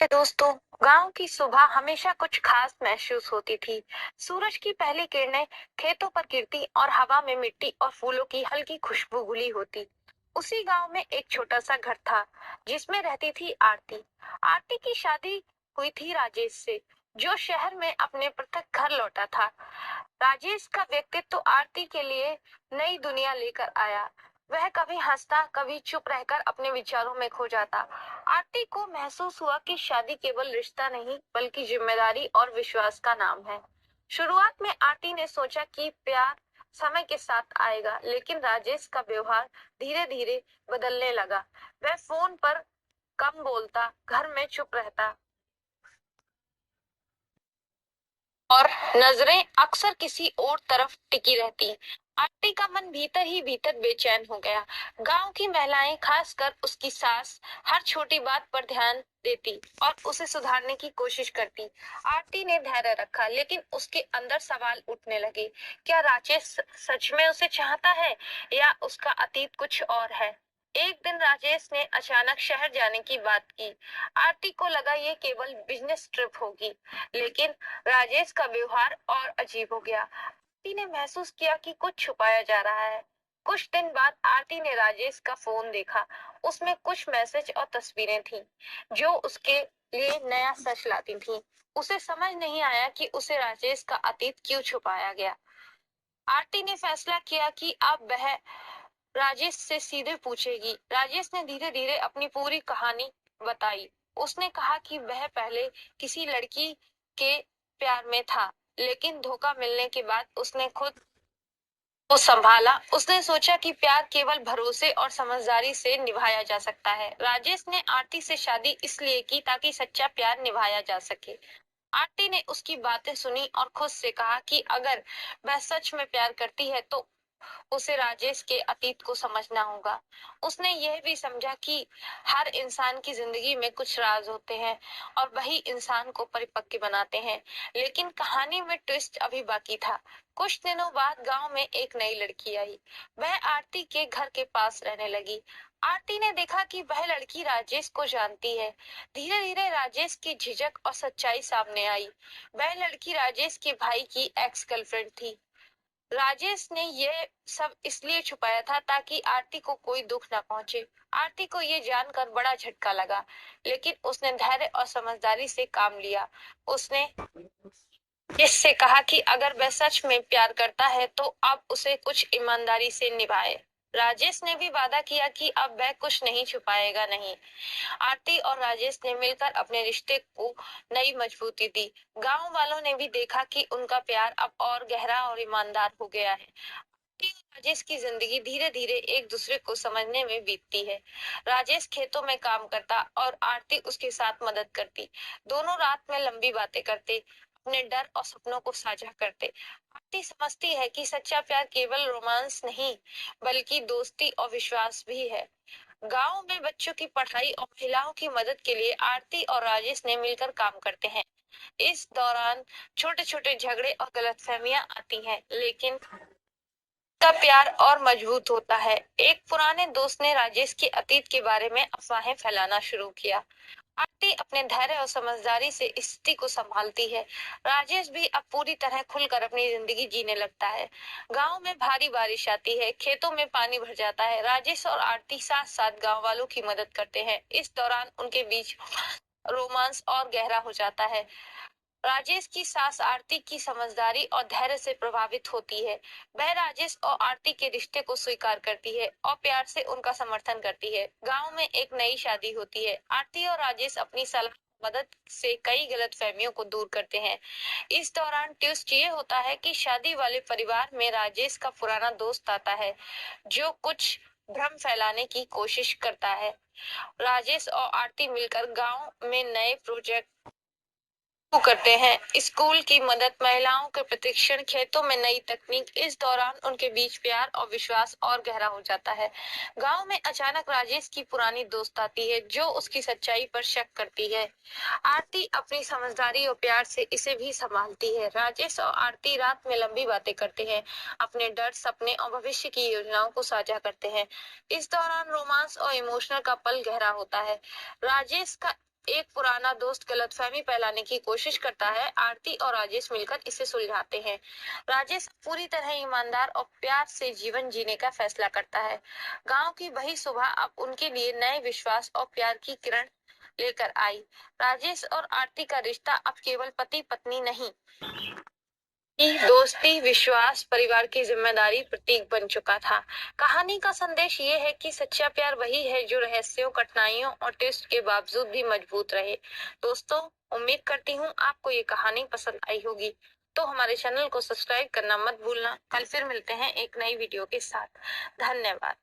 दोस्तों, गांव की सुबह हमेशा कुछ खास महसूस होती थी। सूरज की पहली किरणें खेतों पर गिरती और हवा में मिट्टी और फूलों की हल्की खुशबू घुली होती। उसी गांव में एक छोटा सा घर था जिसमें रहती थी आरती। आरती की शादी हुई थी राजेश से, जो शहर में अपने पृथक घर लौटा था। राजेश का व्यक्तित्व तो आरती के लिए नई दुनिया लेकर आया। वह कभी हंसता, कभी चुप रहकर अपने विचारों में खो जाता। आरती को महसूस हुआ कि शादी केवल रिश्ता नहीं, बल्कि जिम्मेदारी और विश्वास का नाम है। शुरुआत में आरती ने सोचा कि प्यार समय के साथ आएगा, लेकिन राजेश का व्यवहार धीरे धीरे बदलने लगा। वह फोन पर कम बोलता, घर में चुप रहता और नजरें अक्सर किसी और तरफ टिकी रहती। आरती का मन भीतर ही भीतर बेचैन हो गया। गांव की महिलाएं, खासकर उसकी सास, हर छोटी बात पर ध्यान देती और उसे सुधारने की कोशिश करती। आरती ने धैर्य रखा, लेकिन उसके अंदर सवाल उठने लगे। क्या राजेश सच में उसे चाहता है, या उसका अतीत कुछ और है? एक दिन राजेश ने अचानक शहर जाने की बात की। आरती को लगा ये केवल बिजनेस ट्रिप होगी, लेकिन राजेश का व्यवहार और अजीब हो गया। आरती ने महसूस किया कि कुछ छुपाया जा रहा है। कुछ दिन बाद आरती ने राजेश का फोन देखा। उसमें कुछ मैसेज और तस्वीरें थीं, जो उसके लिए नया सच लाती थीं। उसे समझ नहीं आया कि उसे राजेश का अतीत क्यों छुपाया गया। आरती ने फैसला किया कि अब वह राजेश से सीधे पूछेगी। राजेश ने धीरे धीरे अपनी पूरी कहानी बताई। उसने कहा कि वह पहले किसी लड़की के प्यार में था, लेकिन धोखा मिलने के बाद उसने खुद को संभाला। उसने सोचा कि प्यार केवल भरोसे और समझदारी से निभाया जा सकता है। राजेश ने आरती से शादी इसलिए की ताकि सच्चा प्यार निभाया जा सके। आरती ने उसकी बातें सुनी और खुद से कहा कि अगर वह सच में प्यार करती है तो उसे राजेश के अतीत को समझना होगा। उसने यह भी समझा कि हर इंसान की जिंदगी में कुछ राज होते हैं और वही इंसान को परिपक्व बनाते हैं। लेकिन कहानी में ट्विस्ट अभी बाकी था। कुछ दिनों बाद गांव में एक नई लड़की आई। वह आरती के घर के पास रहने लगी। आरती ने देखा कि वह लड़की राजेश को जानती है। धीरे धीरे राजेश की झिझक और सच्चाई सामने आई। वह लड़की राजेश के भाई की एक्स गर्लफ्रेंड थी। राजेश ने ये सब इसलिए छुपाया था ताकि आरती को कोई दुख ना पहुंचे। आरती को ये जानकर बड़ा झटका लगा, लेकिन उसने धैर्य और समझदारी से काम लिया। उसने इससे कहा कि अगर वह सच में प्यार करता है तो अब उसे कुछ ईमानदारी से निभाए। राजेश ने भी वादा किया कि अब वह कुछ नहीं छुपाएगा नहीं। आरती और राजेश ने मिलकर अपने रिश्ते को नई मजबूती दी। गांव वालों ने भी देखा कि उनका प्यार अब और गहरा और ईमानदार हो गया है। आरती और राजेश की जिंदगी धीरे धीरे एक दूसरे को समझने में बीतती है। राजेश खेतों में काम करता और आरती उसके साथ मदद करती। दोनों रात में लंबी बातें करते, अपने डर और सपनों को साझा करते। आरती समझती है कि सच्चा प्यार केवल रोमांस नहीं, बल्कि दोस्ती और विश्वास भी है। गांव में बच्चों की पढ़ाई और महिलाओं की मदद के लिए आरती और राजेश ने मिलकर काम करते हैं। इस दौरान छोटे छोटे झगड़े और गलतफहमियां आती हैं, लेकिन का प्यार और मजबूत होता है। एक पुराने दोस्त ने राजेश के अतीत के बारे में अफवाहें फैलाना शुरू किया। आरती अपने धैर्य और समझदारी से स्थिति को संभालती है। राजेश भी अब पूरी तरह खुलकर अपनी जिंदगी जीने लगता है। गांव में भारी बारिश आती है, खेतों में पानी भर जाता है। राजेश और आरती साथ साथ गांव वालों की मदद करते हैं। इस दौरान उनके बीच रोमांस और गहरा हो जाता है। राजेश की सास आरती की समझदारी और धैर्य से प्रभावित होती है। वह राजेश और आरती के रिश्ते को स्वीकार करती है और प्यार से उनका समर्थन करती है। गांव में एक नई शादी होती है। आरती और राजेश अपनी सलाह मदद से कई गलतफहमियों को दूर करते हैं। इस दौरान ट्विस्ट ये होता है कि शादी वाले परिवार में राजेश का पुराना दोस्त आता है, जो कुछ भ्रम फैलाने की कोशिश करता है। राजेश और आरती मिलकर गांव में नए प्रोजेक्ट करते हैं, स्कूल की मदद, महिलाओं के प्रशिक्षण, खेतों में नई तकनीक। इस दौरान उनके बीच प्यार और विश्वास और गहरा हो जाता है। गांव में अचानक राजेश की पुरानी दोस्त आती है, जो उसकी सच्चाई पर शक करती है। आरती अपनी समझदारी और प्यार से इसे भी संभालती है। राजेश और आरती रात में लंबी बातें करते हैं, अपने डर, सपने और भविष्य की योजनाओं को साझा करते हैं। इस दौरान रोमांस और इमोशनल का पल गहरा होता है। राजेश का एक पुराना दोस्त गलतफहमी फैलाने की कोशिश करता है। आरती और राजेश मिलकर इसे सुलझाते हैं। राजेश पूरी तरह ईमानदार और प्यार से जीवन जीने का फैसला करता है। गांव की वही सुबह अब उनके लिए नए विश्वास और प्यार की किरण लेकर आई। राजेश और आरती का रिश्ता अब केवल पति पत्नी नहीं, दोस्ती, विश्वास, परिवार की जिम्मेदारी प्रतीक बन चुका था। कहानी का संदेश ये है कि सच्चा प्यार वही है जो रहस्यों, कठिनाइयों और टेस्ट के बावजूद भी मजबूत रहे। दोस्तों, उम्मीद करती हूँ आपको ये कहानी पसंद आई होगी। तो हमारे चैनल को सब्सक्राइब करना मत भूलना। कल फिर मिलते हैं एक नई वीडियो के साथ। धन्यवाद।